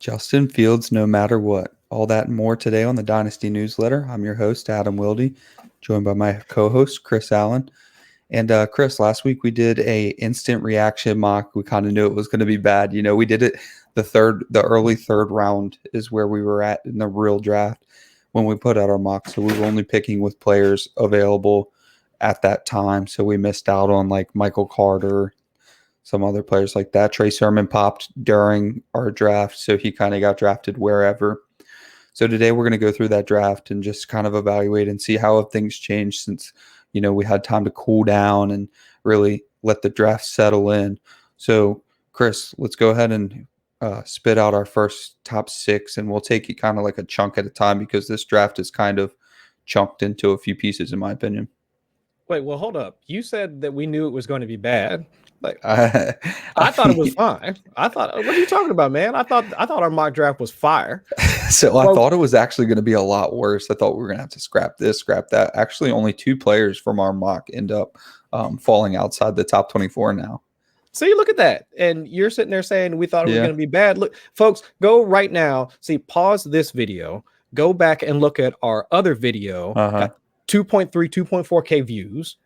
Justin Fields, no matter what. All that and more today on the Dynasty newsletter. I'm your host, Adam Wilde, joined by my co-host, Chris Allen. And Chris, last week we did a instant reaction mock. We kind of knew it was going to be bad. You know, we did it the early third round is where we were at in the real draft when we put out our mock. So we were only picking with players available at that time. So we missed out on like Michael Carter, some other players like that. Trey Sermon popped during our draft, so he kind of got drafted wherever. So today we're going to go through that draft and just kind of evaluate and see how have things changed since, you know, we had time to cool down and really let the draft settle in. So, Chris, let's go ahead and spit out our first top six, and we'll take it kind of like a chunk at a time because this draft is kind of chunked into a few pieces, in my opinion. Wait, well, hold up. You said that we knew it was going to be bad. Like, I thought it was fine. What are you talking about, man? I thought our mock draft was fire. So I thought it was actually going to be a lot worse. I thought we were going to have to scrap this, scrap that. Actually, only two players from our mock end up falling outside the top 24 now. So you look at that, and you're sitting there saying we thought it was going to be bad. Look, folks, go right now. Pause this video. Go back and look at our other video. Got 2.3, 2.4K views.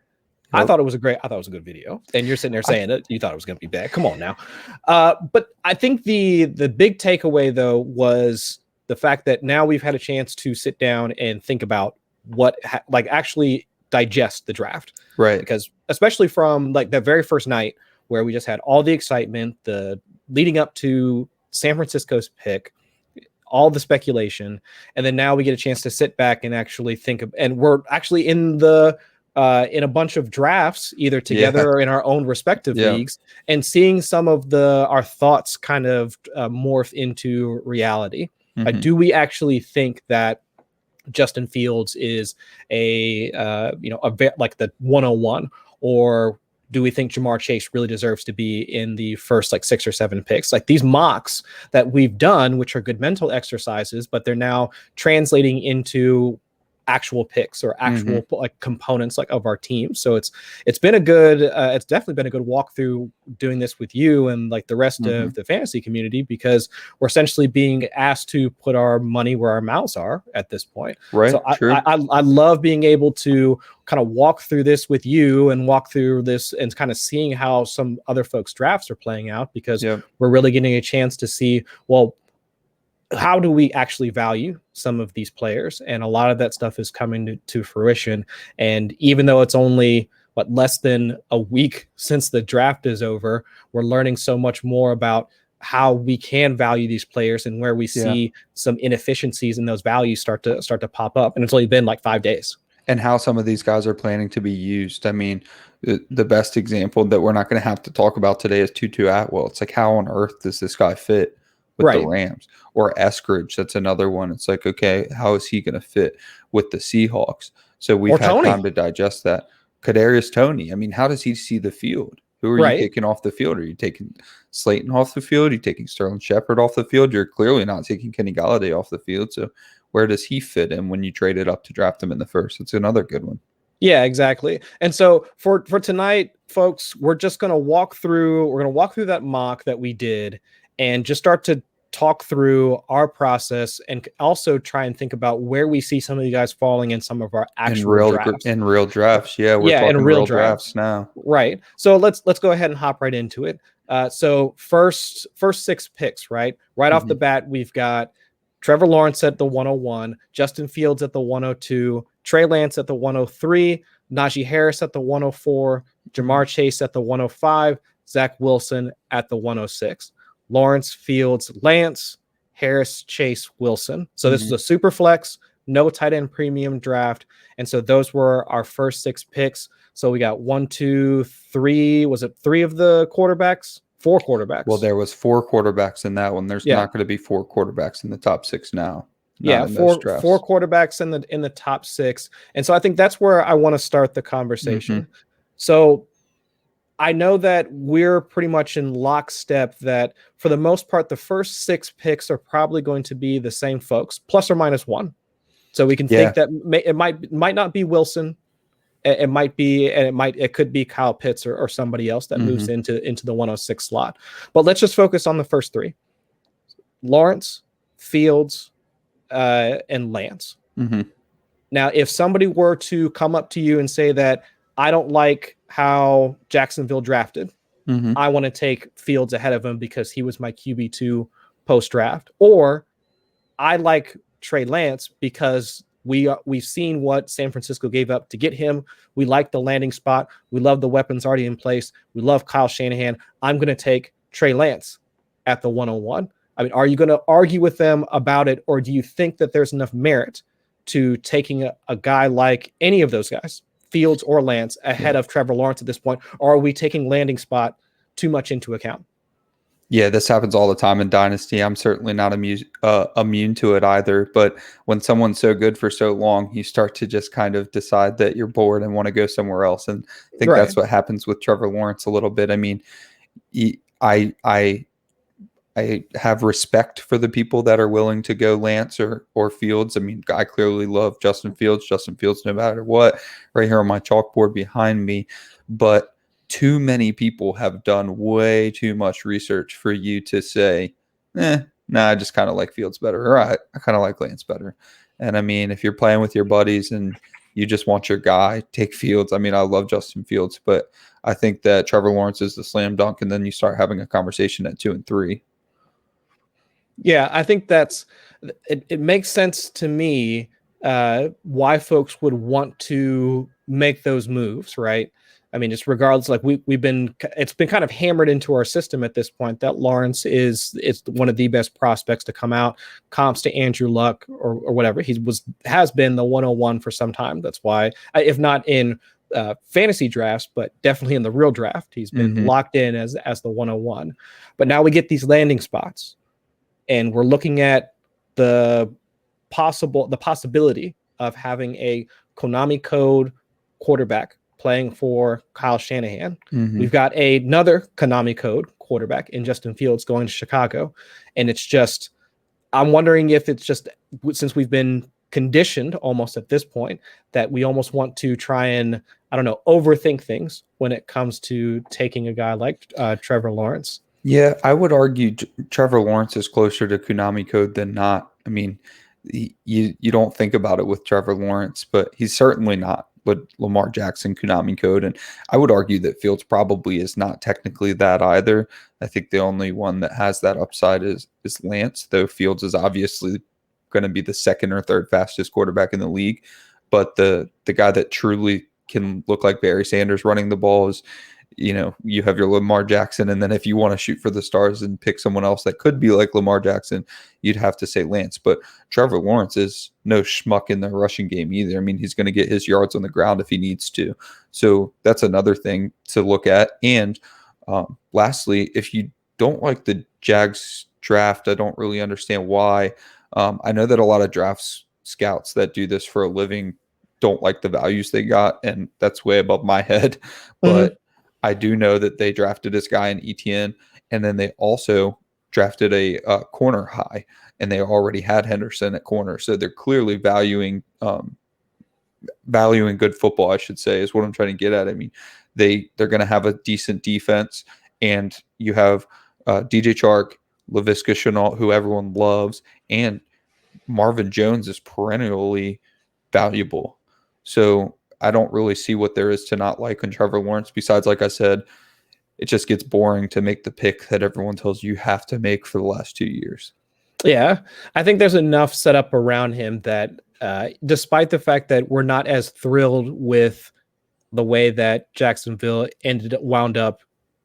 Yep. I thought it was a good video. And you're sitting there saying that you thought it was going to be bad. Come on now. But I think the big takeaway, though, was the fact that now we've had a chance to sit down and think about actually digest the draft. Right. Because especially from like the very first night where we just had all the excitement, the leading up to San Francisco's pick, all the speculation, and then now we get a chance to sit back and actually think of, and we're actually in a bunch of drafts, either together or in our own respective leagues, and seeing some of our thoughts kind of morph into reality. Do we actually think that Justin Fields is like the 101, or do we think Ja'Marr Chase really deserves to be in the first like 6 or 7 picks? Like these mocks that we've done, which are good mental exercises, but they're now translating into actual picks or actual like components like of our team. So it's definitely been a good walkthrough doing this with you and like the rest of the fantasy community, because we're essentially being asked to put our money where our mouths are at this point. Right. So true. I love being able to kind of walk through this with you and walk through this and kind of seeing how some other folks' drafts are playing out, because we're really getting a chance to see, well, how do we actually value some of these players? And a lot of that stuff is coming to fruition. And even though it's only less than a week since the draft is over, we're learning so much more about how we can value these players and where we see some inefficiencies in those values start to pop up. And it's only been like 5 days. And how some of these guys are planning to be used. I mean, the best example that we're not going to have to talk about today is Tutu Atwell. It's like, how on earth does this guy fit with the Rams? Or Eskridge, that's another one. It's like, okay, how is he going to fit with the Seahawks? So we've had time to digest that. Kadarius Toney, I mean, how does he see the field? Who are you taking off the field? Are you taking Slayton off the field? Are you taking Sterling Shepard off the field? You're clearly not taking Kenny Golladay off the field. So where does he fit in when you traded up to draft him in the first? It's another good one. Yeah, exactly. And so for tonight, folks, we're just going to walk through that mock that we did and just start to talk through our process and also try and think about where we see some of you guys falling in some of our actual drafts. In real drafts. Yeah, we're talking in real drafts now. Right. So let's go ahead and hop right into it. So first 6 picks, right off the bat, we've got Trevor Lawrence at the 101, Justin Fields at the 102, Trey Lance at the 103, Najee Harris at the 104, Ja'Marr Chase at the 105, Zach Wilson at the 106. Lawrence, Fields, Lance, Harris, Chase, Wilson. So this is a super flex, no tight end premium draft. And so those were our first 6 picks. So we got 1, 2, 3. Was it 3 of the quarterbacks? 4 quarterbacks. Well, there was 4 quarterbacks in that one. There's not going to be 4 quarterbacks in the top 6 now. 4 quarterbacks in the top 6. And so I think that's where I want to start the conversation. So I know that we're pretty much in lockstep that for the most part, the first 6 picks are probably going to be the same folks, plus or minus 1. So we can think that it might not be Wilson. It might be, and it could be Kyle Pitts or somebody else that moves into the 106 slot. But let's just focus on the first 3. Lawrence, Fields, and Lance. Mm-hmm. Now, if somebody were to come up to you and say that I don't like how Jacksonville drafted, Mm-hmm. I want to take Fields ahead of him because he was my QB2 post-draft, or I like Trey Lance because we've seen what San Francisco gave up to get him. We like the landing spot. We love the weapons already in place. We love Kyle Shanahan. I'm going to take Trey Lance at the 101. I mean, are you going to argue with them about it, or do you think that there's enough merit to taking a guy like any of those guys, Fields or Lance, ahead of Trevor Lawrence at this point? Or are we taking landing spot too much into account? Yeah, this happens all the time in Dynasty. I'm certainly not immune to it either. But when someone's so good for so long, you start to just kind of decide that you're bored and want to go somewhere else. And I think that's what happens with Trevor Lawrence a little bit. I mean, I have respect for the people that are willing to go Lance or Fields. I mean, I clearly love Justin Fields. Justin Fields, no matter what, right here on my chalkboard behind me. But too many people have done way too much research for you to say, I just kind of like Fields better, or I kind of like Lance better. And I mean, if you're playing with your buddies and you just want your guy, take Fields. I mean, I love Justin Fields, but I think that Trevor Lawrence is the slam dunk, and then you start having a conversation at 2 and 3. Yeah, I think it makes sense to me why folks would want to make those moves, right? I mean, just regardless, like it's been kind of hammered into our system at this point that Lawrence is one of the best prospects to come out, comps to Andrew Luck or whatever. Has been the 101 for some time. That's why, if not in fantasy drafts, but definitely in the real draft, he's been locked in as the 101. But now we get these landing spots, and we're looking at the possibility of having a Konami code quarterback playing for Kyle Shanahan. We've got another Konami code quarterback in Justin Fields going to Chicago. And it's just, I'm wondering if it's just, since we've been conditioned almost at this point, that we almost want to try and, I don't know, overthink things when it comes to taking a guy like Trevor Lawrence. Yeah, I would argue Trevor Lawrence is closer to Konami code than not. I mean, you don't think about it with Trevor Lawrence, but he's certainly not with Lamar Jackson Konami code. And I would argue that Fields probably is not technically that either. I think the only one that has that upside is Lance, though Fields is obviously going to be the second or third fastest quarterback in the league. But the guy that truly can look like Barry Sanders running the ball is, you have your Lamar Jackson, and then if you want to shoot for the stars and pick someone else that could be like Lamar Jackson, you'd have to say Lance. But Trevor Lawrence is no schmuck in the rushing game either. I mean, he's going to get his yards on the ground if he needs to. So that's another thing to look at. And lastly, if you don't like the Jags draft, I don't really understand why. I know that a lot of draft scouts that do this for a living don't like the values they got, and that's way above my head. But I do know that they drafted this guy in ETN, and then they also drafted a corner high, and they already had Henderson at corner. So they're clearly valuing good football, I should say, is what I'm trying to get at. I mean, they're going to have a decent defense, and you have DJ Chark, Laviska Shenault, who everyone loves, and Marvin Jones is perennially valuable. So I don't really see what there is to not like on Trevor Lawrence. Besides, like I said, it just gets boring to make the pick that everyone tells you have to make for the last 2 years. Yeah, I think there's enough set up around him that despite the fact that we're not as thrilled with the way that Jacksonville wound up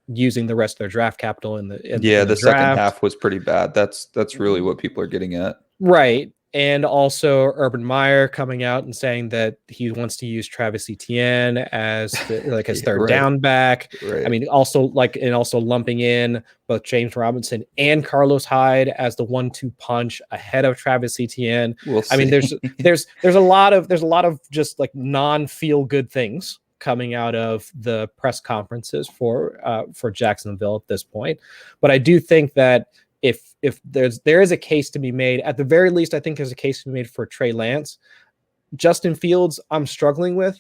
using the rest of their draft capital in the the second half was pretty bad. That's really what people are getting at. Right. And also Urban Meyer coming out and saying that he wants to use Travis Etienne as his third down back. Right. I mean, also lumping in both James Robinson and Carlos Hyde as the 1-2 punch ahead of Travis Etienne. I mean, there's a lot of just like non-feel good things coming out of the press conferences for Jacksonville at this point. But I do think that if there is a case to be made, at the very least, I think there's a case to be made for Trey Lance. Justin Fields, I'm struggling with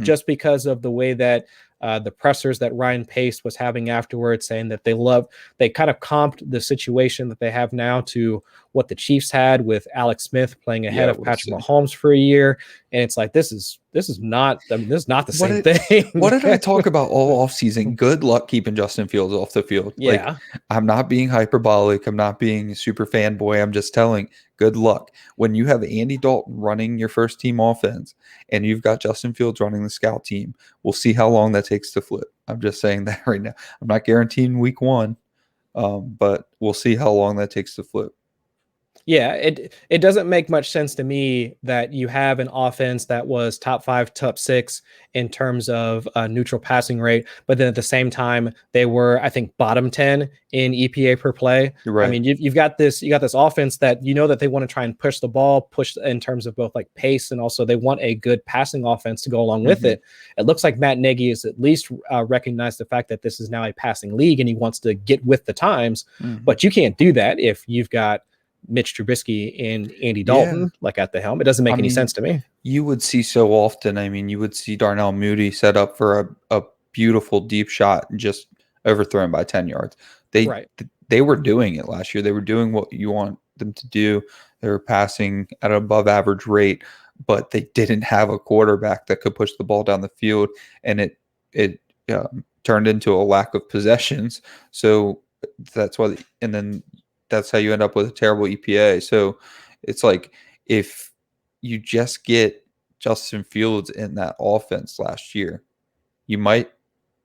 just because of the way that the pressers that Ryan Pace was having afterwards, saying that they kind of comped the situation that they have now to what the Chiefs had with Alex Smith playing ahead of Patrick Mahomes for a year. And it's like, this is not the same thing. What did I talk about all offseason? Good luck keeping Justin Fields off the field. Yeah. Like, I'm not being hyperbolic. I'm not being a super fanboy. I'm just telling good luck. When you have Andy Dalton running your first team offense and you've got Justin Fields running the scout team, we'll see how long that takes to flip. I'm just saying that right now. I'm not guaranteeing week 1, but we'll see how long that takes to flip. Yeah, it doesn't make much sense to me that you have an offense that was top 5, top 6 in terms of neutral passing rate, but then at the same time they were, I think, bottom 10 in EPA per play. Right. I mean, you got this offense that that they want to try and push the ball, push in terms of both like pace, and also they want a good passing offense to go along with it. It looks like Matt Nagy is at least recognized the fact that this is now a passing league and he wants to get with the times, but you can't do that if you've got Mitch Trubisky and Andy Dalton like at the helm. It doesn't make any sense to me. You would see so often. I mean, you would see Darnell Mooney set up for a beautiful deep shot and just overthrown by 10 yards. They were doing it last year. They were doing what you want them to do. They were passing at an above average rate, but they didn't have a quarterback that could push the ball down the field, and it turned into a lack of possessions. So that's why, and then that's how you end up with a terrible EPA. So it's like, if you just get Justin Fields in that offense last year, you might,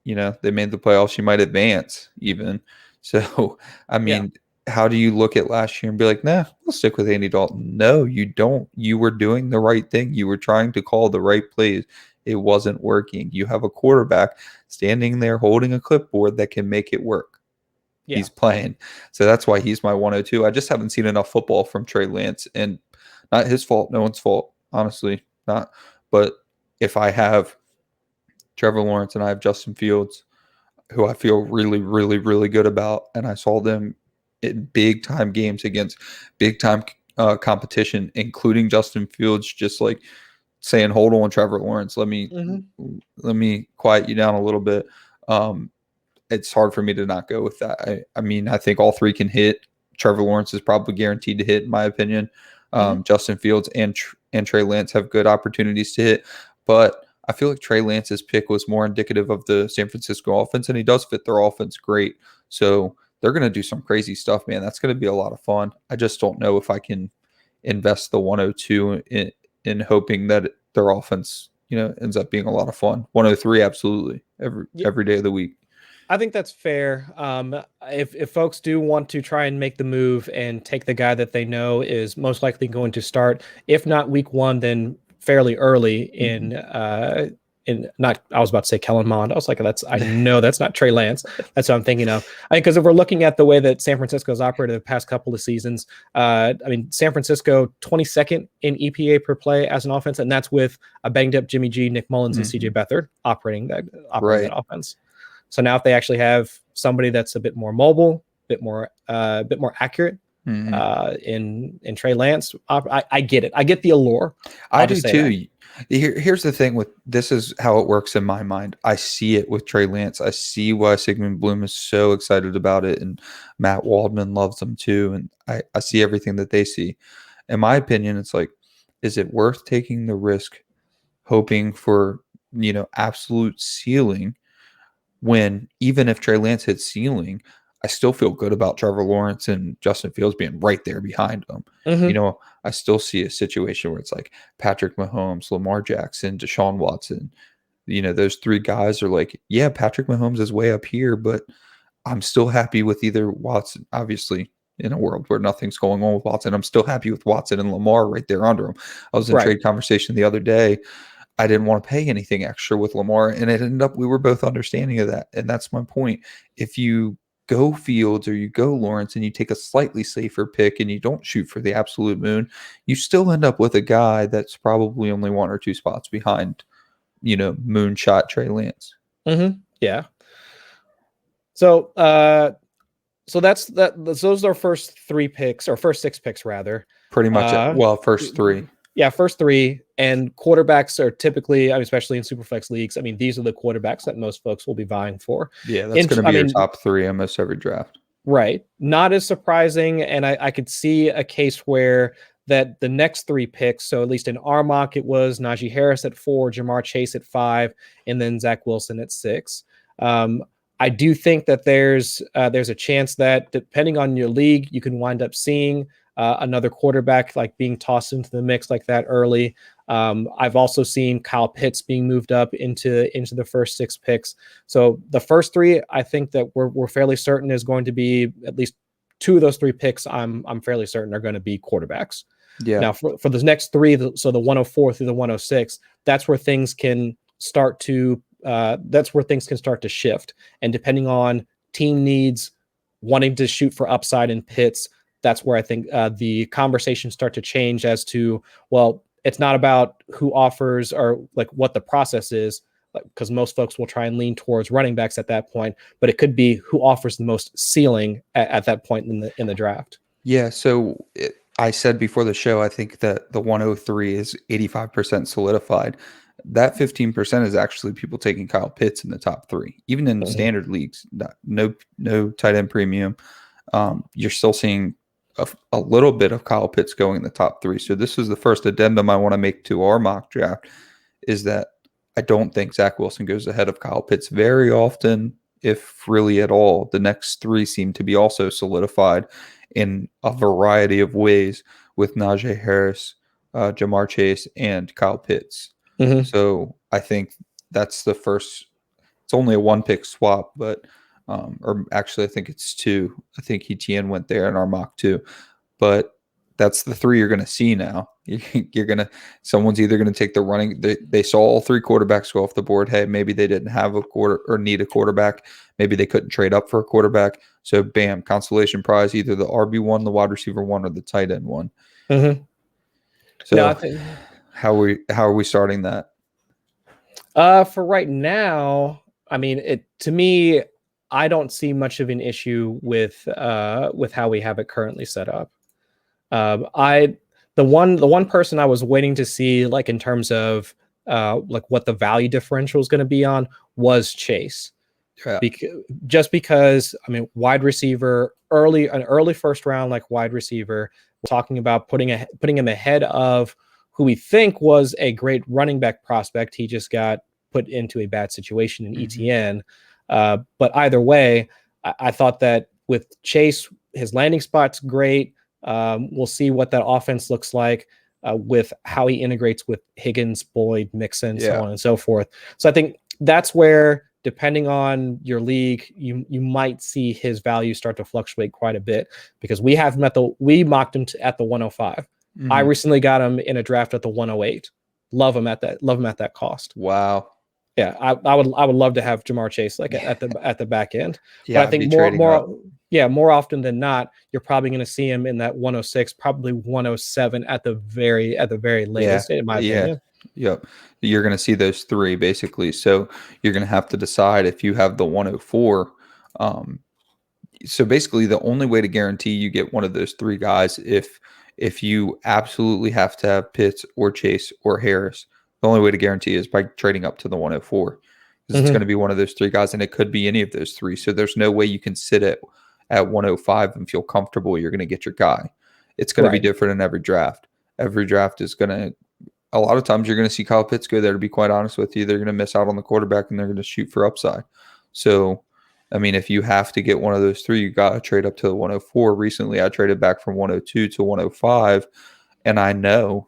they made the playoffs, you might advance even. So, I mean, how do you look at last year and be like, nah, we'll stick with Andy Dalton? No, you don't. You were doing the right thing. You were trying to call the right plays. It wasn't working. You have a quarterback standing there holding a clipboard that can make it work. He's playing. So that's why he's my 102. I just haven't seen enough football from Trey Lance, and not his fault, no one's fault, honestly, not. But if I have Trevor Lawrence and I have Justin Fields, who I feel really, really, really good about, and I saw them in big time games against big time competition, including Justin Fields, just like saying, hold on, Trevor Lawrence, let me quiet you down a little bit. It's hard for me to not go with that. I mean, I think all 3 can hit. Trevor Lawrence is probably guaranteed to hit, in my opinion. Justin Fields and Trey Lance have good opportunities to hit. But I feel like Trey Lance's pick was more indicative of the San Francisco offense, and he does fit their offense great. So they're going to do some crazy stuff, man. That's going to be a lot of fun. I just don't know if I can invest the 102 in hoping that their offense, ends up being a lot of fun. 103, absolutely, every day of the week. I think that's fair. If folks do want to try and make the move and take the guy that they know is most likely going to start, if not week 1, then fairly early in not, I was about to say Kellen Mond. I was like, I know that's not Trey Lance. That's what I'm thinking of. I think because if we're looking at the way that San Francisco's operated the past couple of seasons, I mean, San Francisco 22nd in EPA per play as an offense, and that's with a banged up Jimmy G, Nick Mullins, and CJ Beathard operating that offense. So now if they actually have somebody that's a bit more mobile, a bit more accurate in Trey Lance, I get it. I get the allure. I do too. Here's the thing with this is how it works in my mind. I see it with Trey Lance. I see why Sigmund Bloom is so excited about it, and Matt Waldman loves him too. And I see everything that they see. In my opinion, it's like, is it worth taking the risk, hoping for absolute ceiling? When even if Trey Lance hits ceiling, I still feel good about Trevor Lawrence and Justin Fields being right there behind them. I still see a situation where it's like Patrick Mahomes, Lamar Jackson, Deshaun Watson. Those 3 guys are like, yeah, Patrick Mahomes is way up here, but I'm still happy with either Watson. Obviously, in a world where nothing's going on with Watson, I'm still happy with Watson and Lamar right there under him. I was in trade conversation the other day. I didn't want to pay anything extra with Lamar, and it ended up we were both understanding of that. And that's my point. If you go Fields or you go Lawrence and you take a slightly safer pick and you don't shoot for the absolute moon, you still end up with a guy that's probably only 1 or 2 spots behind, moonshot Trey Lance. Yeah. So that's that. Those are our first 3 picks, or first 6 picks rather. Pretty much. First 3. Yeah, first 3. And quarterbacks are typically, I mean, especially in Superflex leagues, I mean, these are the quarterbacks that most folks will be vying for. Yeah, that's going to be your top three almost every draft. Right. Not as surprising. And I could see a case where that the next three picks, so at least in our mock, it was Najee Harris at 4, Jamar Chase at 5, and then Zach Wilson at 6. I do think that there's a chance that depending on your league, you can wind up seeing another quarterback like being tossed into the mix like that early. I've also seen Kyle Pitts being moved up into the first 6 picks. So the first 3, I think that we're fairly certain is going to be at least 2 of those 3 picks. I'm fairly certain are going to be quarterbacks. Yeah. Now for the next 3, so the 104 through the 106, that's where things can start to shift. And depending on team needs, wanting to shoot for upside in Pitts, that's where I think the conversations start to change as to, well, it's not about who offers or like what the process is, because most folks will try and lean towards running backs at that point, but it could be who offers the most ceiling at that point in the draft. Yeah. So I said before the show, I think that the 103 is 85% solidified. That 15% is actually people taking Kyle Pitts in the top 3, even in standard leagues. No tight end premium. You're still seeing a little bit of Kyle Pitts going in the top 3. So this is the first addendum I want to make to our mock draft, is that I don't think Zach Wilson goes ahead of Kyle Pitts very often, if really at all. The next 3 seem to be also solidified in a variety of ways with Najee Harris, Jamar Chase, and Kyle Pitts. So I think that's the first. It's only a 1-pick swap, but or actually I think it's 2. I think ETN went there in our mock too, but that's the 3 you're going to see now. Someone's either going to take the running. They saw all 3 quarterbacks go off the board. Hey, maybe they didn't have a quarter or need a quarterback. Maybe they couldn't trade up for a quarterback. So bam, consolation prize, either the RB1, the wide receiver 1, or the tight end 1. So no, I think, how are we starting that? For right now, I mean, to me, I don't see much of an issue with how we have it currently set up. The one person I was waiting to see, like in terms of like what the value differential is going to be on, was Chase. Yeah. Because I mean, wide receiver an early first round, like wide receiver, we're talking about putting him ahead of who we think was a great running back prospect. He just got put into a bad situation in ETN. But either way, I thought that with Chase, his landing spot's great. We'll see what that offense looks like with how he integrates with Higgins, Boyd, Mixon, so on and so forth. So I think that's where, depending on your league, you might see his value start to fluctuate quite a bit, because we mocked him at the 105. I recently got him in a draft at the 108. Love him at that cost. Wow. Yeah, I would love to have Jamar Chase like at the back end. Yeah, but I think more often than not, you're probably going to see him in that 106, probably 107 at the very latest, in my opinion. Yep. You're going to see those 3 basically. So you're going to have to decide if you have the 104. So basically the only way to guarantee you get one of those 3 guys, if you absolutely have to have Pitts or Chase or Harris, the only way to guarantee is by trading up to the 104, because it's going to be one of those 3 guys, and it could be any of those 3. So there's no way you can sit at 105 and feel comfortable you're going to get your guy. It's going to be different in every draft. Every draft is going to, a lot of times you're going to see Kyle Pitts go there, to be quite honest with you. They're going to miss out on the quarterback, and they're going to shoot for upside. So, I mean, if you have to get one of those 3, you got to trade up to the 104. Recently, I traded back from 102 to 105, and I know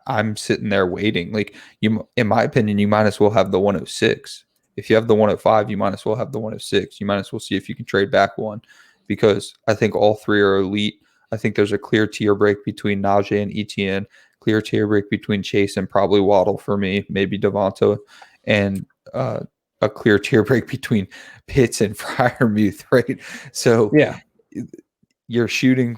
I'm sitting there waiting. Like, in my opinion, you might as well have the 106. If you have the 105, you might as well have the 106. You might as well see if you can trade back one, because I think all 3 are elite. I think there's a clear tier break between Najee and ETN, clear tier break between Chase and probably Waddle for me, maybe Devonta, and a clear tier break between Pitts and Freiermuth, right? So you're shooting.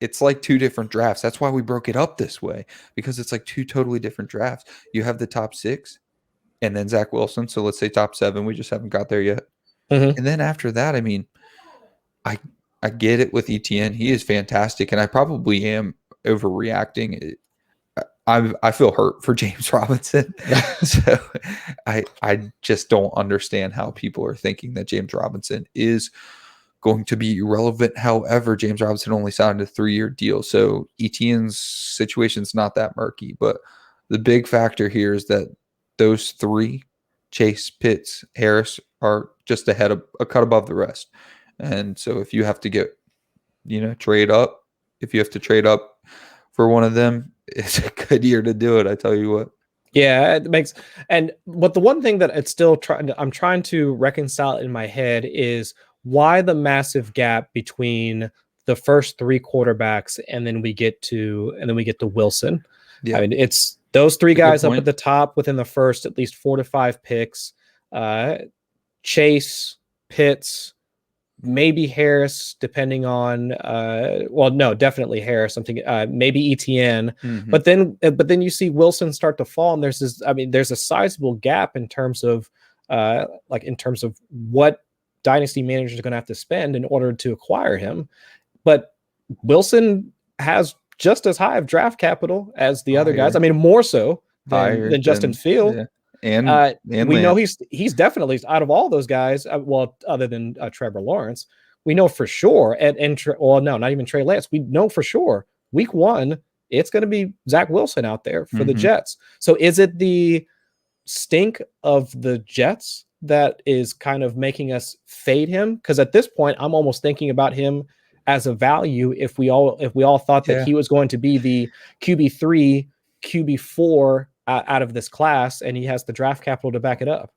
It's like 2 different drafts. That's why we broke it up this way, because it's like 2 totally different drafts. You have the top 6 and then Zach Wilson. So let's say top 7. We just haven't got there yet. And then after that, I mean, I get it with ETN. He is fantastic, and I probably am overreacting. I feel hurt for James Robinson. So I just don't understand how people are thinking that James Robinson is going to be irrelevant. However, James Robinson only signed a 3-year deal, so Etienne's situation's not that murky. But the big factor here is that those three, Chase, Pitts, Harris, are just ahead of a cut above the rest. And so if you have to get, trade up, if you have to trade up for one of them, it's a good year to do it. I tell you what. Yeah, it makes, but the one thing that I'm trying to reconcile in my head is why the massive gap between the first three quarterbacks and then we get to Wilson. Yeah. I mean, it's those three guys up at the top within the first at least 4 to 5 picks. Chase, Pitts, maybe Harris, depending on definitely Harris. I'm thinking maybe Etienne, but then you see Wilson start to fall, and there's a sizable gap in terms of what dynasty managers are going to have to spend in order to acquire him. But Wilson has just as high of draft capital as the other guys. I mean, more so than Justin Fields. Yeah. And we know he's definitely out of all those guys. Other than Trevor Lawrence, we know for sure. Not even Trey Lance. We know for sure. Week 1, it's going to be Zach Wilson out there for the Jets. So is it the stink of the Jets that is kind of making us fade him? Because at this point, I'm almost thinking about him as a value. If we all thought that he was going to be the QB3, QB4 out of this class, and he has the draft capital to back it up.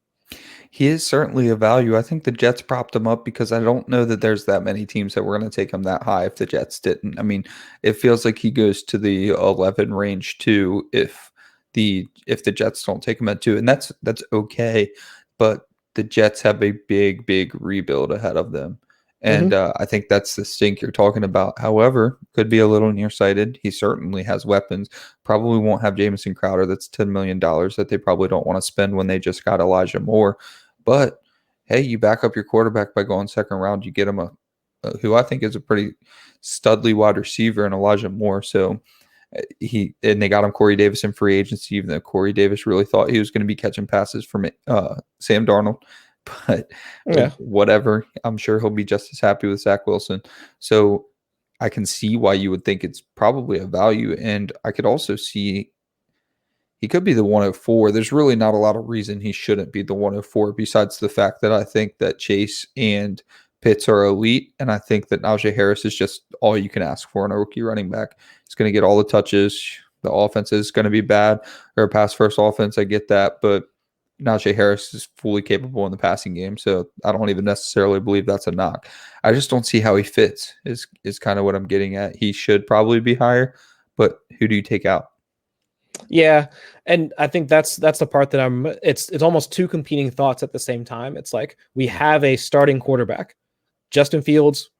He is certainly a value. I think the Jets propped him up because I don't know that there's that many teams that were going to take him that high if the Jets didn't. I mean, it feels like he goes to the 11 range too if the Jets don't take him at 2, and that's okay. But the Jets have a big rebuild ahead of them. And I think that's the stink you're talking about. However, could be a little nearsighted. He certainly has weapons. Probably won't have Jamison Crowder. That's $10 million that they probably don't want to spend when they just got Elijah Moore. But, hey, you back up your quarterback by going second round. You get him who I think is a pretty studly wide receiver in Elijah Moore. So they got him Corey Davis in free agency, even though Corey Davis really thought he was going to be catching passes from Sam Darnold. But whatever, I'm sure he'll be just as happy with Zach Wilson. So I can see why you would think it's probably a value. And I could also see he could be the 104. There's really not a lot of reason he shouldn't be the 104 besides the fact that I think that Chase and Pitts are elite. And I think that Najee Harris is just all you can ask for in a rookie running back. He's going to get all the touches. The offense is going to be bad, or a pass first offense. I get that. But Najee Harris is fully capable in the passing game, so I don't even necessarily believe that's a knock. I just don't see how he fits is kind of what I'm getting at. He should probably be higher, but who do you take out? Yeah, and I think that's the part that it's almost two competing thoughts at the same time. It's like we have a starting quarterback. Justin Fields,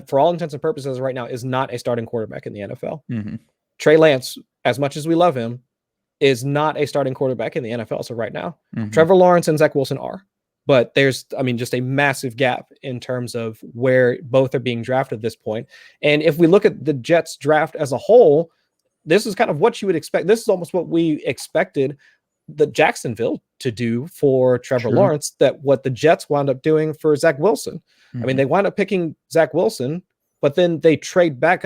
for all intents and purposes right now, is not a starting quarterback in the NFL. Trey Lance, as much as we love him, is not a starting quarterback in the NFL. So right now, Trevor Lawrence and Zach Wilson are. But there's, just a massive gap in terms of where both are being drafted at this point. And if we look at the Jets draft as a whole, this is kind of what you would expect. This is almost what we expected the Jacksonville to do for Trevor Lawrence, that what the Jets wound up doing for Zach Wilson. I mean, they wound up picking Zach Wilson, but then they trade back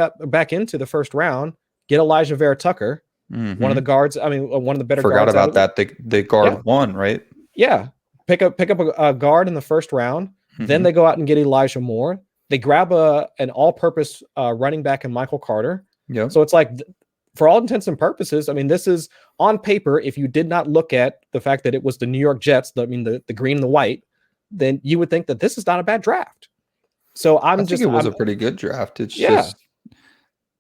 into the first round, get Elijah Vera Tucker, one of the guards. One of the better guards. Forgot about that. The guard won, right? Yeah. Pick up a guard in the first round. Then they go out and get Elijah Moore. They grab an all-purpose running back in Michael Carter. Yeah. So it's like, for all intents and purposes, this is on paper. If you did not look at the fact that it was the New York Jets, the green and the white, then you would think that this is not a bad draft. So I think it was a pretty good draft. It's just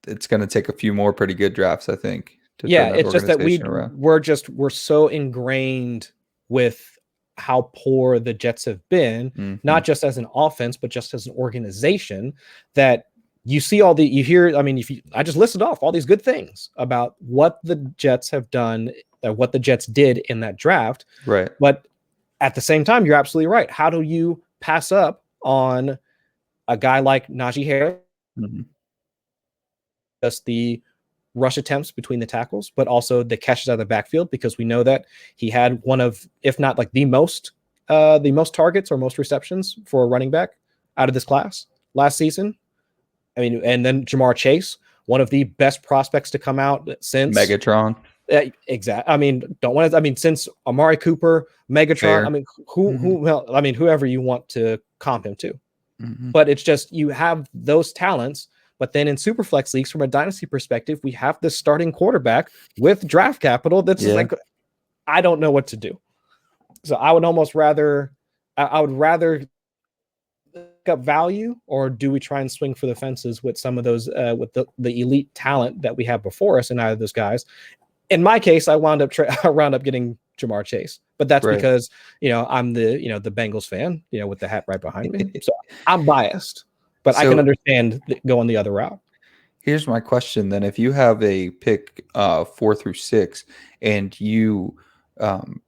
it's going to take a few more pretty good drafts, I think. It's just that we're so ingrained with how poor the Jets have been, not just as an offense, but just as an organization, that you see I just listed off all these good things about what the Jets have done, what the Jets did in that draft. Right. But at the same time, you're absolutely right. How do you pass up on a guy like Najee Harris? Just the rush attempts between the tackles, but also the catches out of the backfield, because we know that he had one of, if not like the most targets or most receptions for a running back out of this class last season. I mean, and then Jamar Chase, one of the best prospects to come out since Megatron. Exactly. I mean, since Amari Cooper, Megatron. Fair. I mean, whoever you want to comp him to. Mm-hmm. But it's just, you have those talents. But then in Superflex leagues, from a dynasty perspective, we have this starting quarterback with draft capital that's like, I don't know what to do. So I would almost rather, I would rather pick up value, or do we try and swing for the fences with some of those, with the elite talent that we have before us in either of those guys? In my case, I wound up getting Jamar Chase, but that's because, I'm the Bengals fan, with the hat right behind me. So I'm biased. But I can understand going the other route. Here's my question then. If you have a pick 4 through 6 and you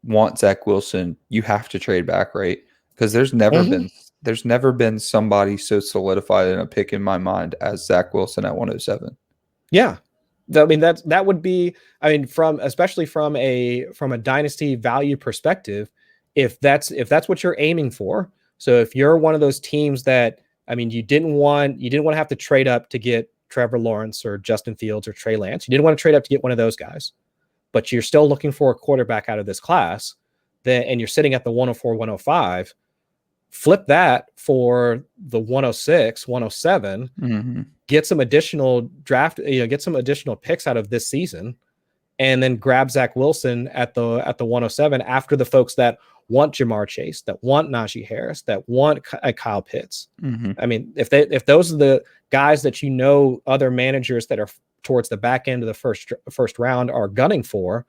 want Zach Wilson, you have to trade back, right? Because there's never been somebody so solidified in a pick in my mind as Zach Wilson at 107. Yeah. I mean, that would be, especially from a dynasty value perspective, if that's what you're aiming for. So if you're one of those teams that, you didn't want to have to trade up to get Trevor Lawrence or Justin Fields or Trey Lance. You didn't want to trade up to get one of those guys, but you're still looking for a quarterback out of this class, and you're sitting at the 104, 105, flip that for the 106, 107, get some additional get some additional picks out of this season, and then grab Zach Wilson at the 107 after the folks that want Jamar Chase, that want Najee Harris, that want Kyle Pitts. If those are the guys that other managers that are towards the back end of the first round are gunning for,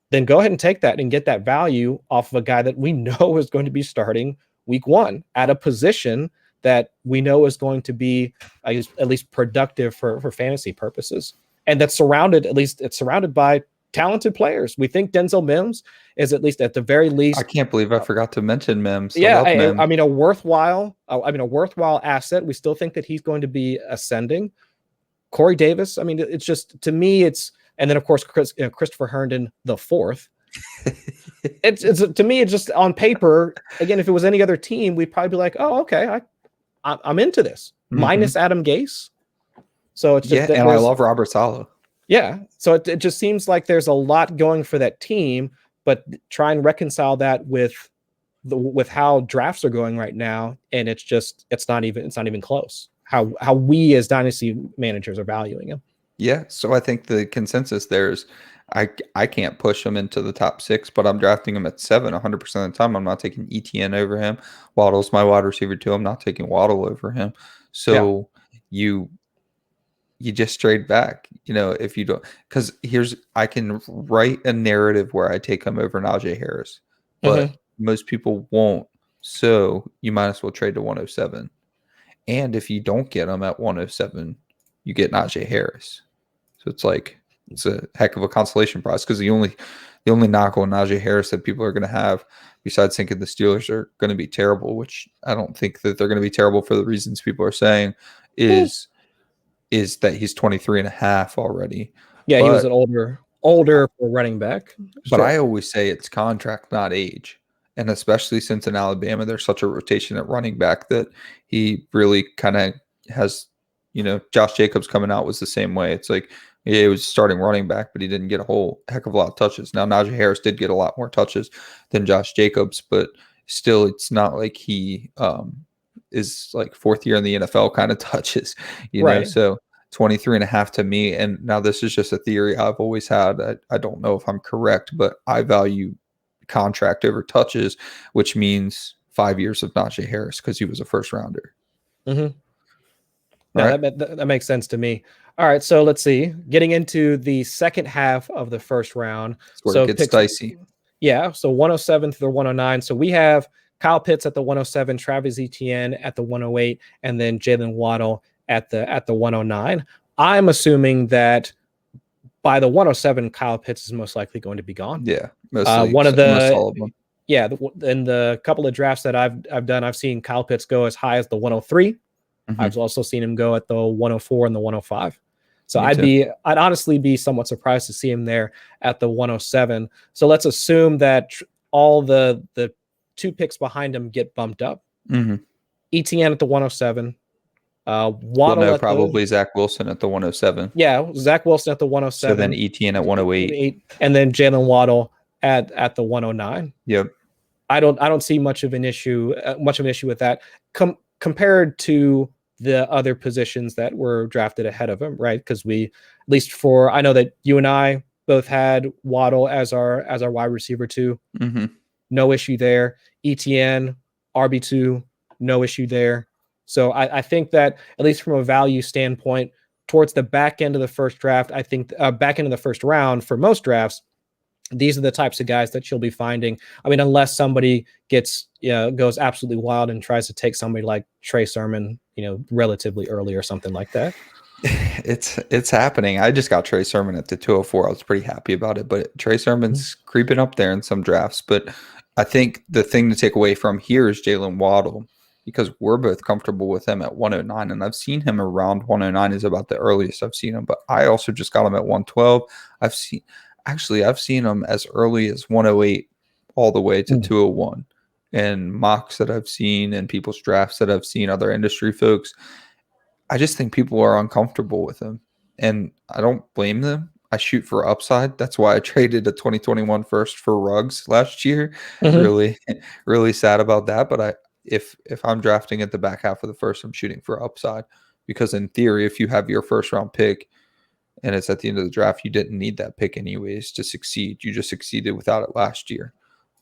then go ahead and take that and get that value off of a guy that we know is going to be starting week 1 at a position that we know is going to be at least productive for fantasy purposes. And that's surrounded by talented players. We think Denzel Mims is, at least at the very least. I can't believe I forgot to mention Mims. A worthwhile asset. We still think that he's going to be ascending. Corey Davis. It's just, to me, and then of course Christopher Herndon the 4th. it's to me, it's just on paper. Again, if it was any other team, we'd probably be like, oh, okay, I'm into this. Minus Adam Gase. So it's just, and I love Robert Saleh. Yeah. So it just seems like there's a lot going for that team, but try and reconcile that with how drafts are going right now. And it's not even close. How we as dynasty managers are valuing him. Yeah. So I think the consensus there is I can't push him into the top 6, but I'm drafting him at 7 100% of the time. I'm not taking ETN over him. Waddle's my wide receiver too. I'm not taking Waddle over him. So you just trade back, if you don't, because I can write a narrative where I take him over Najee Harris, but most people won't. So you might as well trade to 107. And if you don't get him at 107, you get Najee Harris. So it's a heck of a consolation prize, because the only knock on Najee Harris that people are going to have, besides thinking the Steelers are going to be terrible, which I don't think that they're going to be terrible for the reasons people are saying, is that he's 23 and a half already. Yeah, he was an older for running back. But I always say it's contract, not age. And especially since in Alabama, there's such a rotation at running back that he really kind of has, Josh Jacobs coming out was the same way. It's like, he was starting running back, but he didn't get a whole heck of a lot of touches. Now, Najee Harris did get a lot more touches than Josh Jacobs, but still, it's not like he is like 4th year in the NFL kind of touches, know. So 23 and a half to me. And now this is just a theory I've always had. I don't know if I'm correct, but I value contract over touches, which means 5 years of Najee Harris because he was a first rounder. That makes sense to me. All right, so let's see. Getting into the second half of the first round. That's where it gets dicey. Yeah, so 107 through 109. So we have Kyle Pitts at the 107, Travis Etienne at the 108, and then Jaylen Waddle at the 109. I'm assuming that by the 107, Kyle Pitts is most likely going to be gone. Yeah, most all of them. Yeah, in the couple of drafts that I've done, I've seen Kyle Pitts go as high as the 103. I've also seen him go at the 104 and the 105. So Me too. I'd honestly be somewhat surprised to see him there at the 107. So let's assume that all the 2 picks behind him get bumped up. Mm-hmm. ETN at the 107. Well, Waddle no, at probably Zach Wilson at the 107. Zach Wilson at the So then 107. ETN at 108. And then Jaylen Waddle at the 109. Yep. I don't see much of an issue with that compared to the other positions that were drafted ahead of him, right? Because I know that you and I both had Waddle as our wide receiver 2. Mm-hmm. No issue there. ETN, RB2, no issue there. So I think that at least from a value standpoint, towards the back end of the first draft, I think back end of the first round for most drafts, these are the types of guys that you'll be finding. I mean, unless somebody goes absolutely wild and tries to take somebody like Trey Sermon, relatively early or something like that. It's happening. I just got Trey Sermon at the 204. I was pretty happy about it, but Trey Sermon's creeping up there in some drafts. But I think the thing to take away from here is Jaylen Waddle, because we're both comfortable with him at 109, and I've seen him around 109 is about the earliest I've seen him. But I also just got him at 112. I've seen him as early as 108 all the way to 201. And mocks that I've seen and people's drafts that I've seen, other industry folks, I just think people are uncomfortable with him. And I don't blame them. I shoot for upside. That's why I traded a 2021 first for Ruggs last year. Really, really sad about that. But if I'm drafting at the back half of the first, I'm shooting for upside. Because in theory, if you have your first round pick and it's at the end of the draft, you didn't need that pick anyways to succeed. You just succeeded without it last year.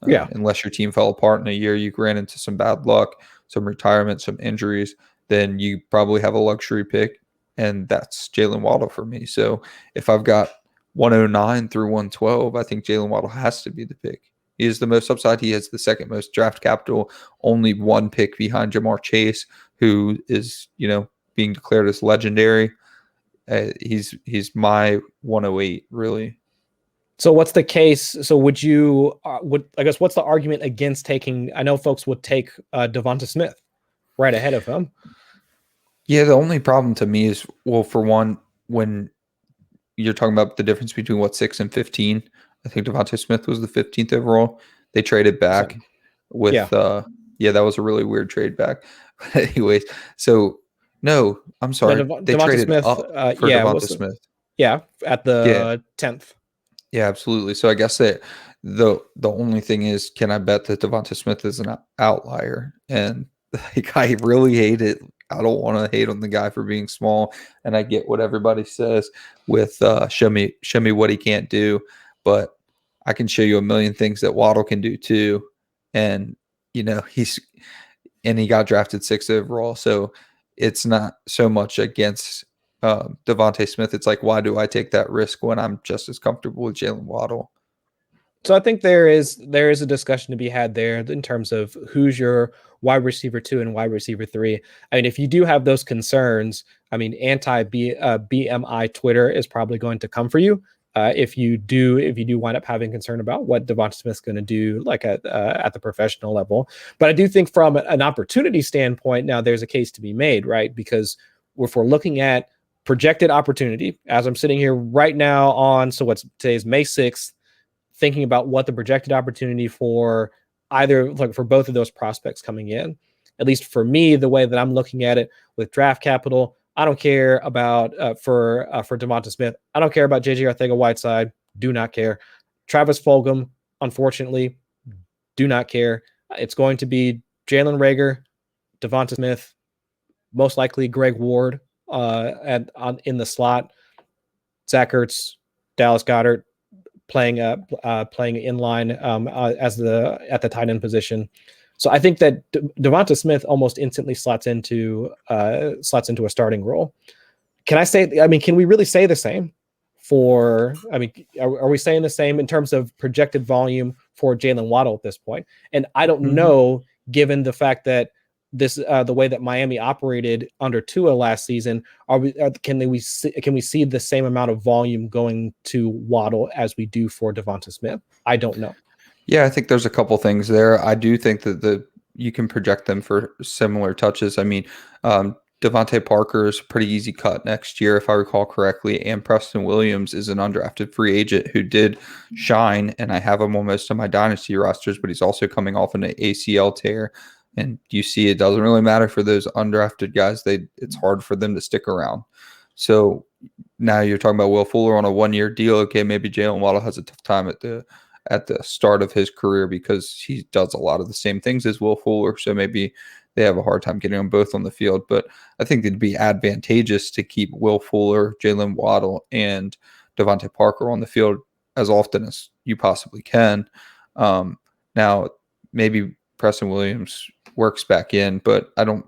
Unless your team fell apart in a year, you ran into some bad luck, some retirement, some injuries, then you probably have a luxury pick, and that's Jaylen Waddle for me. So if I've got 109 through 112, I think Jaylen Waddle has to be the pick. He is the most upside. He has the second most draft capital, only 1 pick behind Jamar Chase, who is, being declared as legendary. He's my 108, really. So what's the case? So what's the argument against taking? I know folks would take Devonta Smith right ahead of him. Yeah, the only problem to me is, well, for one, when you're talking about the difference between 6 and 15, I think Devonta Smith was the 15th overall. They traded back with, that was a really weird trade back. But anyways, so no, I'm sorry, they traded Smith, up for Devonta Smith. Yeah, at the 10th. Yeah, absolutely. So I guess that the only thing is, can I bet that Devonta Smith is an outlier? And I really hate it. I don't want to hate on the guy for being small, and I get what everybody says with show me what he can't do, but I can show you a million things that Waddle can do too. And he got drafted 6th overall, so it's not so much against Devonta Smith. It's like, why do I take that risk when I'm just as comfortable with Jaylen Waddle? So I think there is a discussion to be had there in terms of who's your wide receiver 2 and wide receiver 3. I mean, if you do have those concerns, I mean, BMI Twitter is probably going to come for you. If you do wind up having concern about what Devonta Smith's going to do, like at the professional level. But I do think from an opportunity standpoint, now there's a case to be made, right? Because if we're looking at projected opportunity, as I'm sitting here right now on, today's May 6th, thinking about what the projected opportunity for for both of those prospects coming in, at least for me, the way that I'm looking at it with draft capital, I don't care about for Devonta Smith. I don't care about JJ Arcega-Whiteside. Do not care. Travis Fulgham, unfortunately, do not care. It's going to be Jalen Reagor, Devonta Smith, most likely Greg Ward in the slot, Zach Ertz, Dallas Goedert playing in line at the tight end position. So I think that Devonta Smith almost instantly slots into a starting role. Can we really say the same are we saying the same in terms of projected volume for Jaylen Waddle at this point? And I don't know, given the fact that the way that Miami operated under Tua last season, can we see the same amount of volume going to Waddle as we do for Devonta Smith? I don't know. Yeah, I think there's a couple things there. I do think that you can project them for similar touches. I mean, Devontae Parker is a pretty easy cut next year, if I recall correctly, and Preston Williams is an undrafted free agent who did shine, and I have him on most of my dynasty rosters, but he's also coming off an ACL tear. And you see, it doesn't really matter for those undrafted guys. It's hard for them to stick around. So now you're talking about Will Fuller on a 1-year deal. Okay, maybe Jaylen Waddle has a tough time at the start of his career because he does a lot of the same things as Will Fuller. So maybe they have a hard time getting them both on the field. But I think it'd be advantageous to keep Will Fuller, Jaylen Waddle, and Devontae Parker on the field as often as you possibly can. Now, maybe Preston Williams works back in, but I don't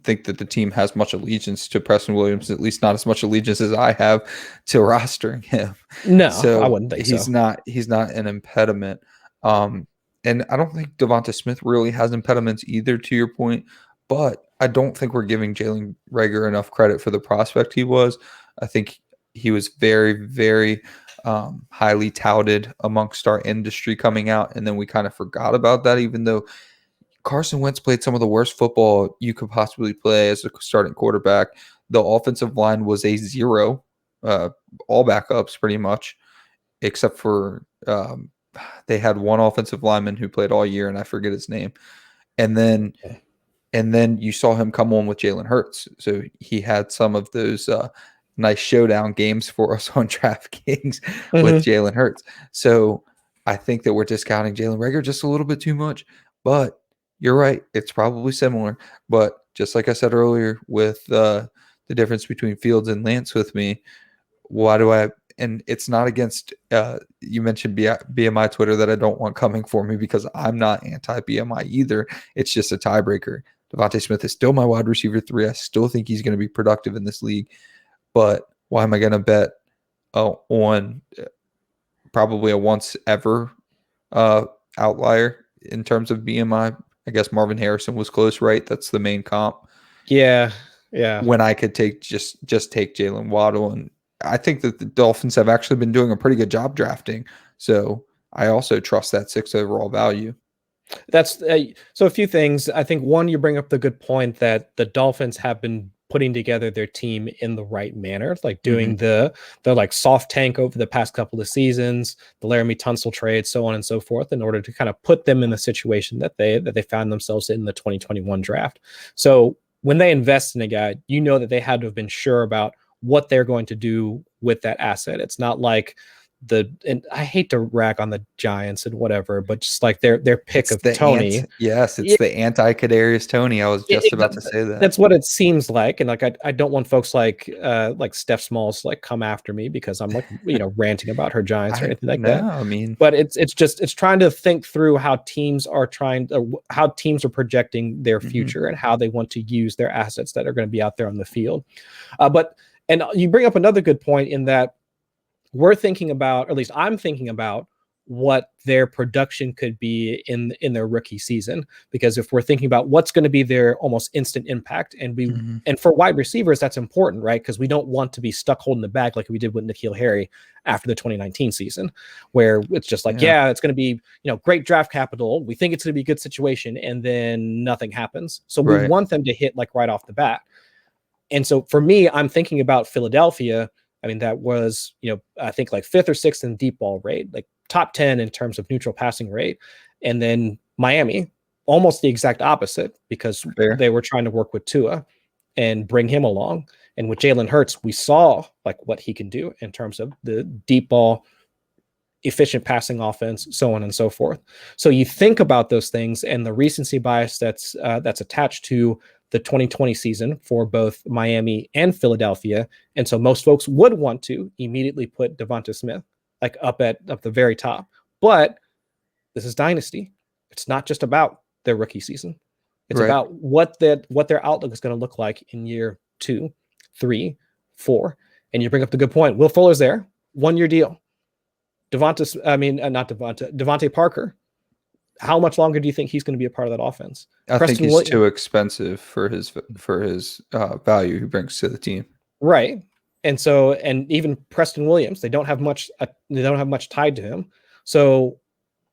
think that the team has much allegiance to Preston Williams, at least not as much allegiance as I have to rostering him. No, so I wouldn't think he's so. He's not an impediment. And I don't think Devonta Smith really has impediments either, to your point, but I don't think we're giving Jalen Reagor enough credit for the prospect he was. I think he was very, very highly touted amongst our industry coming out, and then we kind of forgot about that, even though Carson Wentz played some of the worst football you could possibly play as a starting quarterback. The offensive line was a 0, all backups pretty much, except for they had one offensive lineman who played all year, and I forget his name. And then you saw him come on with Jalen Hurts. So he had some of those nice showdown games for us on DraftKings with Jalen Hurts. So I think that we're discounting Jalen Reagor just a little bit too much. But you're right. It's probably similar. But just like I said earlier with the difference between Fields and Lance with me, why do I – and it's not against you mentioned BMI Twitter that I don't want coming for me because I'm not anti-BMI either. It's just a tiebreaker. Devontae Smith is still my wide receiver 3. I still think he's going to be productive in this league. But why am I going to bet on probably a once ever outlier in terms of BMI? I guess Marvin Harrison was close, right? That's the main comp. Yeah. When I could take just take Jaylen Waddle, and I think that the Dolphins have actually been doing a pretty good job drafting. So I also trust that 6 overall value. That's so a few things. I think one, you bring up the good point that the Dolphins have been putting together their team in the right manner, like doing the like soft tank over the past couple of seasons, the Laramie Tunsil trade, so on and so forth, in order to kind of put them in the situation that they found themselves in the 2021 draft. So when they invest in a guy, you know that they had to have been sure about what they're going to do with that asset. It's not like and I hate to rag on the Giants and whatever, but just like their pick of Tony. It's the anti-Kadarius Tony. I was just about to say that. That's what it seems like. And like I don't want folks like Steph Smalls like come after me because I'm like, ranting about her Giants or anything like that. I mean, but it's trying to think through how teams are projecting their future and how they want to use their assets that are going to be out there on the field. And you bring up another good point in that we're thinking about, or at least I'm thinking about, what their production could be in their rookie season. Because if we're thinking about what's going to be their almost instant impact, and and for wide receivers, that's important, right? Because we don't want to be stuck holding the bag like we did with N'Keal Harry after the 2019 season, where it's just like, it's going to be, great draft capital. We think it's going to be a good situation, and then nothing happens. So we want them to hit like right off the bat. And so for me, I'm thinking about Philadelphia. I mean, that was, I think like 5th or 6th in deep ball rate, like top 10 in terms of neutral passing rate. And then Miami, almost the exact opposite, because they were trying to work with Tua and bring him along. And with Jalen Hurts, we saw like what he can do in terms of the deep ball, efficient passing offense, so on and so forth. So you think about those things and the recency bias that's attached to the 2020 season for both Miami and Philadelphia. And so most folks would want to immediately put Devonta Smith like up the very top. But this is Dynasty. It's not just about their rookie season. It's about what their outlook is going to look like in year 2, 3, 4. And you bring up the good point. Will Fuller's there, 1-year deal. Devontae Parker. How much longer do you think he's going to be a part of that offense? I think he's too expensive for his value he brings to the team. Right. And so, and even Preston Williams, they don't have much tied to him. So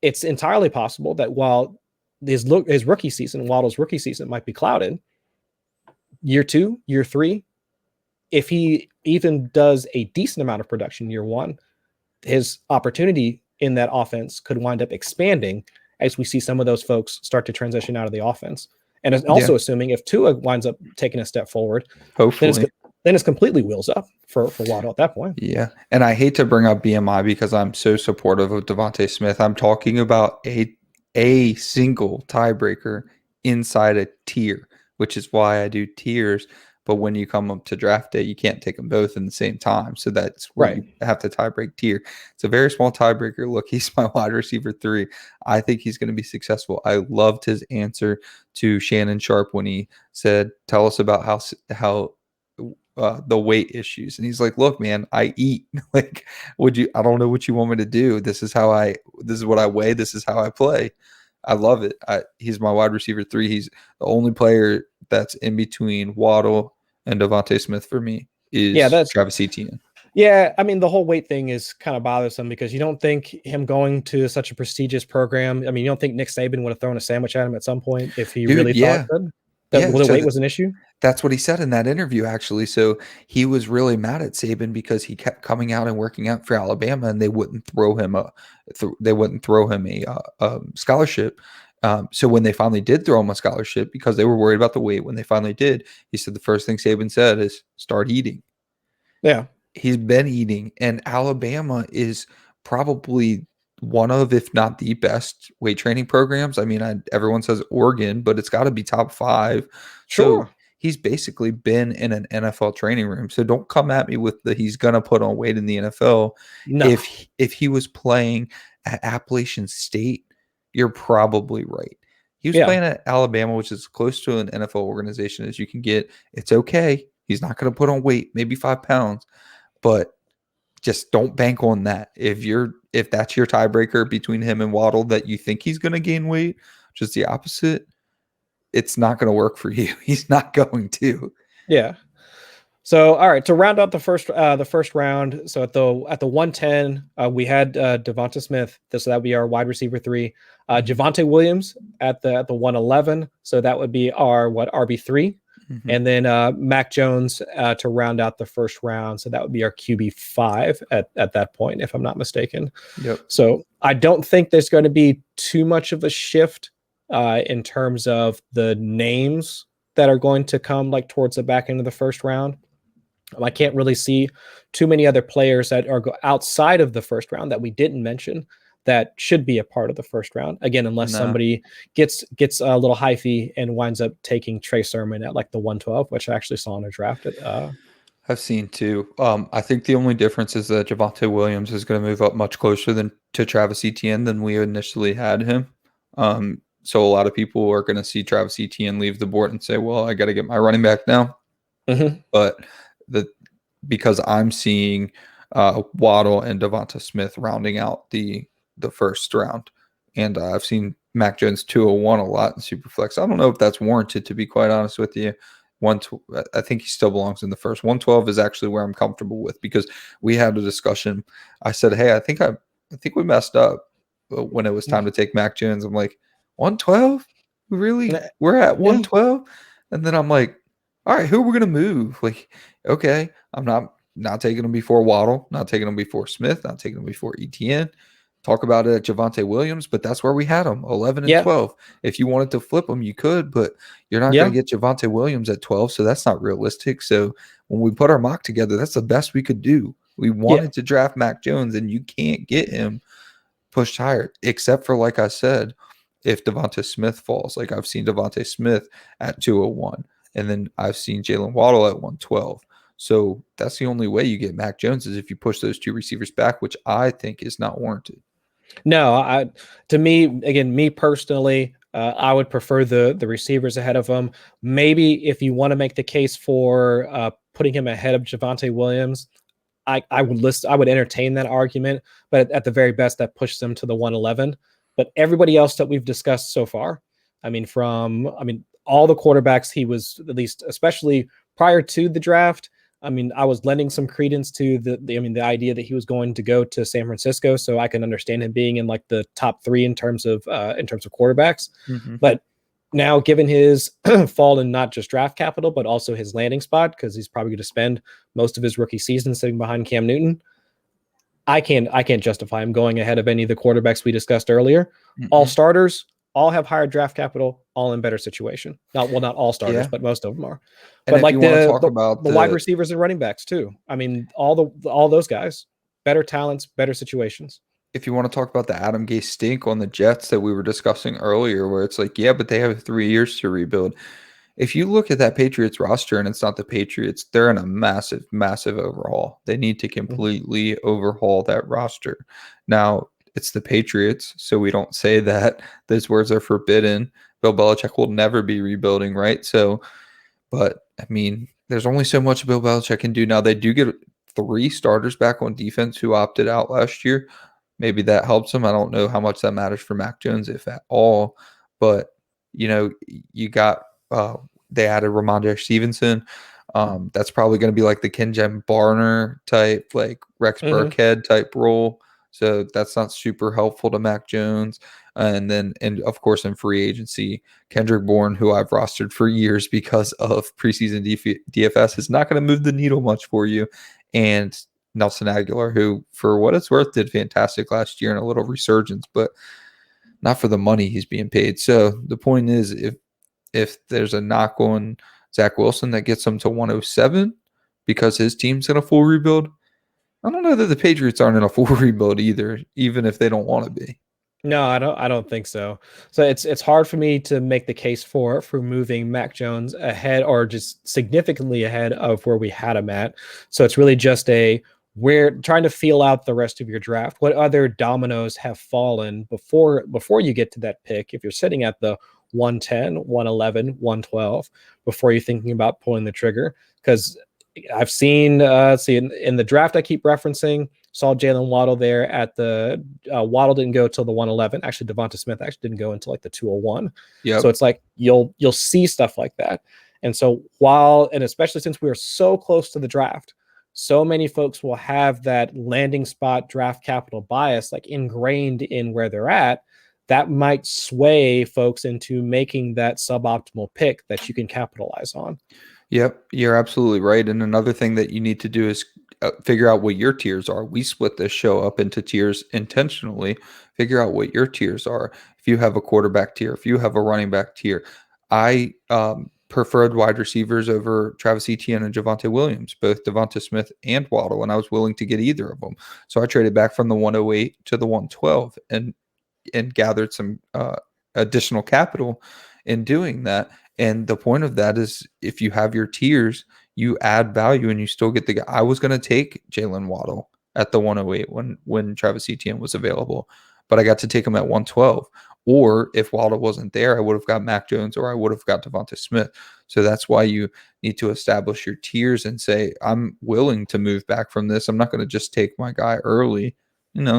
it's entirely possible that while his rookie season, Waddle's rookie season might be clouded, year 2, year 3, if he even does a decent amount of production year 1, his opportunity in that offense could wind up expanding as we see some of those folks start to transition out of the offense. And also assuming if Tua winds up taking a step forward, hopefully, then it's completely wheels up for Waddle at that point. Yeah. And I hate to bring up BMI because I'm so supportive of Devonta Smith. I'm talking about a single tiebreaker inside a tier, which is why I do tiers. But when you come up to draft day, you can't take them both in the same time. So that's where you have to tiebreak tier. It's a very small tiebreaker. Look, he's my wide receiver 3. I think he's going to be successful. I loved his answer to Shannon Sharp when he said, tell us about how the weight issues. And he's like, look, man, I eat. Like, I don't know what you want me to do. This is what I weigh. This is how I play. I love it. He's my wide receiver 3. He's the only player that's in between Waddle and Devonta Smith for me is Travis Etienne. Yeah, I mean, the whole weight thing is kind of bothersome because you don't think him going to such a prestigious program. I mean, you don't think Nick Saban would have thrown a sandwich at him at some point if he really thought that the weight was an issue? That's what he said in that interview, actually. So he was really mad at Saban because he kept coming out and working out for Alabama, and they wouldn't throw him a scholarship. So when they finally did throw him a scholarship, because they were worried about the weight, when they finally did, he said the first thing Saban said is start eating. Yeah, he's been eating, and Alabama is probably one of, if not the best weight training programs. I mean, everyone says Oregon, but it's got to be top 5. Sure. So he's basically been in an NFL training room. So don't come at me with he's going to put on weight in the NFL. No. If he was playing at Appalachian State, you're probably right. He was playing at Alabama, which is close to an NFL organization as you can get. It's okay. He's not going to put on weight, maybe 5 pounds, but just don't bank on that. If that's your tiebreaker between him and Waddle, that you think he's going to gain weight, just the opposite, it's not going to work for you. He's not going to. Yeah. So, all right, to round out the first round. So at the 110, we had Devonta Smith. So that would be our wide receiver 3. Javonte Williams at the 111. So that would be our RB3. Mm-hmm. And then Mac Jones to round out the first round. So that would be our QB5 at that point, if I'm not mistaken. Yep. So I don't think there's going to be too much of a shift in terms of the names that are going to come like towards the back end of the first round. I can't really see too many other players that are outside of the first round that we didn't mention that should be a part of the first round. Again, unless somebody gets a little hyphy and winds up taking Trey Sermon at like the 112, which I actually saw in a draft. I've seen too. I think the only difference is that Javonte Williams is going to move up much closer to Travis Etienne than we initially had him. So a lot of people are going to see Travis Etienne leave the board and say, well, I got to get my running back now. Mm-hmm. But because I'm seeing Waddle and Devonta Smith rounding out the first round, and I've seen Mac Jones 201 a lot in SuperFlex. I don't know if that's warranted, to be quite honest with you. I think he still belongs in the first. 112 is actually where I'm comfortable with, because we had a discussion. I said, hey, I think we messed up when it was time to take Mac Jones. I'm like, 112? Really? We're at 112? And then I'm like, all right, who are we going to move? Like, okay, I'm not taking him before Waddle, not taking him before Smith, not taking him before Etienne. Talk about it at Javonte Williams, but that's where we had him, 11 and 12. If you wanted to flip him, you could, but you're not going to get Javonte Williams at 12, so that's not realistic. So when we put our mock together, that's the best we could do. We wanted to draft Mac Jones, and you can't get him pushed higher, except for, like I said, if Devonta Smith falls. Like, I've seen Devonta Smith at 201, and then I've seen Jaylen Waddle at 112. So that's the only way you get Mac Jones, is if you push those 2 receivers back, which I think is not warranted. No, to me personally, I would prefer the receivers ahead of him. Maybe if you want to make the case for putting him ahead of Javonte Williams, I would entertain that argument. But at the very best, that pushes him to the 111. But everybody else that we've discussed so far, all the quarterbacks, he was, at least especially prior to the draft, I was lending some credence to the idea that he was going to go to San Francisco, so I can understand him being in like the top 3 in terms of quarterbacks. Mm-hmm. But Now, given his fall in not just draft capital, but also his landing spot, because he's probably going to spend most of his rookie season sitting behind Cam Newton, I can't justify him going ahead of any of the quarterbacks we discussed earlier. All starters, all have higher draft capital, all in better situation. Not all starters, but most of them are. And but if like you want to talk about the wide receivers and running backs too. I mean, all those guys, better talents, better situations. If you want to talk about the Adam Gase stink on the Jets that we were discussing earlier, where it's like, yeah, but they have 3 years to rebuild. If you look at that Patriots roster and it's not the Patriots, they're in a massive, massive overhaul. They need to completely overhaul that roster. Now, it's the Patriots, so we don't say that. Those words are forbidden. Bill Belichick will never be rebuilding, right? So, but I mean, there's only so much Bill Belichick can do. Now, they do get 3 starters back on defense who opted out last year. Maybe that helps them. I don't know how much that matters for Mac Jones, if at all. But, you got they added Ramondre Stevenson. That's probably going to be like the Kenjon Barner type, like Rex Burkhead type role. So that's not super helpful to Mac Jones. And of course, in free agency, Kendrick Bourne, who I've rostered for years because of preseason DFS, is not going to move the needle much for you. And Nelson Aguilar, who, for what it's worth, did fantastic last year in a little resurgence, but not for the money he's being paid. So the point is, if there's a knock on Zach Wilson that gets him to 107 because his team's in a full rebuild, I don't know that the Patriots aren't in a full rebuild either, even if they don't want to be. No, I don't think so. So it's hard for me to make the case for moving Mac Jones ahead or just significantly ahead of where we had him at. So it's really just we're trying to feel out the rest of your draft. What other dominoes have fallen before you get to that pick? If you're sitting at the 110, 111, 112, before you're thinking about pulling the trigger, because I've seen in the draft I keep referencing, saw Jaylen Waddle there at the Waddle didn't go till the 111. Actually, Devonta Smith actually didn't go until like the 201. Yeah. So it's like you'll see stuff like that. And so and especially since we are so close to the draft, so many folks will have that landing spot draft capital bias like ingrained in where they're at. That might sway folks into making that suboptimal pick that you can capitalize on. Yep, you're absolutely right. And another thing that you need to do is figure out what your tiers are. We split this show up into tiers intentionally. Figure out what your tiers are. If you have a quarterback tier, if you have a running back tier, I preferred wide receivers over Travis Etienne and Javonte Williams, both Devonta Smith and Waddle, and I was willing to get either of them. So I traded back from the 108 to the 112 and gathered some additional capital in doing that. And the point of that is, if you have your tiers, you add value and you still get the guy. I was going to take Jaylen Waddle at the 108 when Travis Etienne was available, but I got to take him at 112. Or if Waddle wasn't there, I would have got Mac Jones or I would have got Devonta Smith. So that's why you need to establish your tiers and say, I'm willing to move back from this. I'm not going to just take my guy early.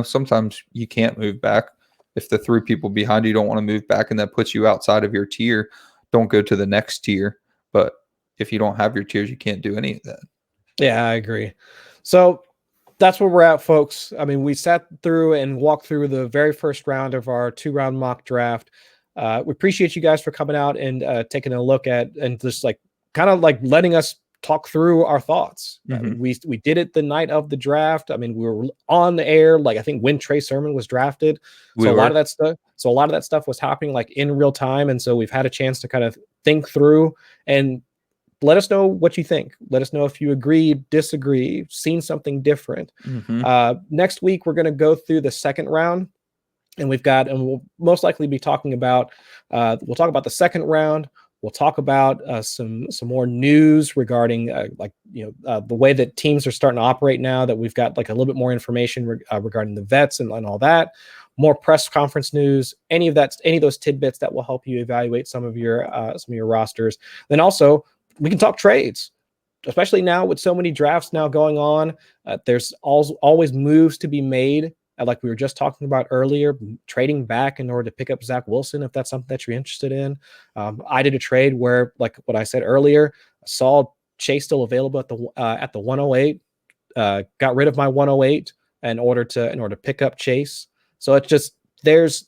Sometimes you can't move back. If the 3 people behind you don't want to move back and that puts you outside of your tier, don't go to the next tier. But if you don't have your tiers, you can't do any of that. Yeah, I agree. So that's where we're at, folks. I mean, we sat through and walked through the very first round of our 2-round mock draft. We appreciate you guys for coming out and taking a look at and just kind of letting us talk through our thoughts. We did it the night of the draft. I mean, we were on the air, I think when Trey Sermon was drafted. So a lot of that stuff was happening in real time. And so we've had a chance to kind of think through and let us know what you think. Let us know if you agree, disagree, seen something different. Next week, we're going to go through the second round. And we'll most likely be talking about, we'll talk about the second round. We'll talk about some more news regarding the way that teams are starting to operate now that we've got a little bit more information regarding the vets and all that. More press conference news, any of those tidbits that will help you evaluate some of your rosters. Then also we can talk trades, especially now with so many drafts now going on. There's always moves to be made. Like we were just talking about earlier, trading back in order to pick up Zach Wilson, if that's something that you're interested in. I did a trade where, like what I said earlier, I saw Chase still available at the 108, got rid of my 108 in order to pick up Chase. So it's just there's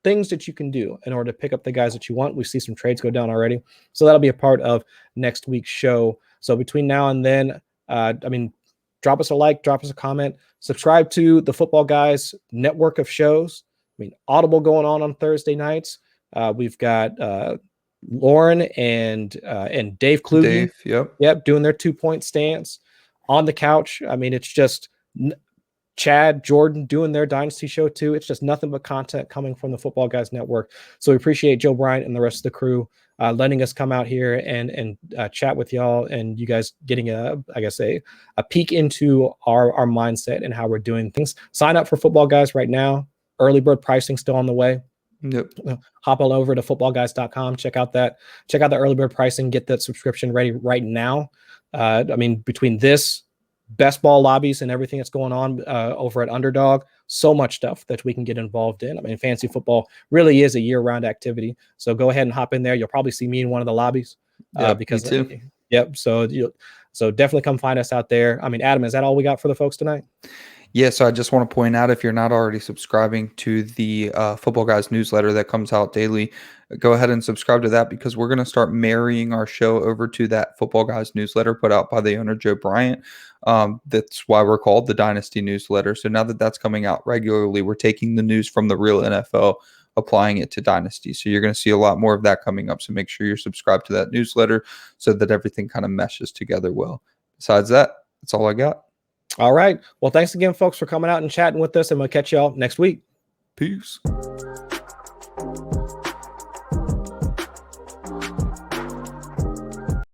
things that you can do in order to pick up the guys that you want. We see some trades go down already. So that'll be a part of next week's show. So between now and then, drop us a like, drop us a comment, subscribe to the Football Guys network of shows. Audible going on Thursday nights. We've got Lauren and Dave Kluge. Yep, doing their 2-point stance on the couch. It's just Chad, Jordan doing their Dynasty show too. It's just nothing but content coming from the Football Guys Network. So we appreciate Joe Bryant and the rest of the crew letting us come out here and chat with y'all, and you guys getting a peek into our mindset and how we're doing things. Sign up for Football Guys right now. Early bird pricing still on the way. Yep. Hop all over to footballguys.com. Check out the early bird pricing. Get that subscription ready right now. Between this, best ball lobbies and everything that's going on over at Underdog, so much stuff that we can get involved in. Fantasy football really is a year-round activity. So go ahead and hop in there. You'll probably see me in one of the lobbies. Because me too. Yep. So definitely come find us out there. Adam, is that all we got for the folks tonight? Yeah, so I just want to point out, if you're not already subscribing to the Football Guys newsletter that comes out daily, go ahead and subscribe to that, because we're going to start marrying our show over to that Football Guys newsletter put out by the owner, Joe Bryant. That's why we're called the Dynasty newsletter. So now that that's coming out regularly, we're taking the news from the real NFL, applying it to Dynasty. So you're going to see a lot more of that coming up. So make sure you're subscribed to that newsletter so that everything kind of meshes together well. Besides that, that's all I got. All right. Well, thanks again, folks, for coming out and chatting with us, and we'll catch y'all next week. Peace.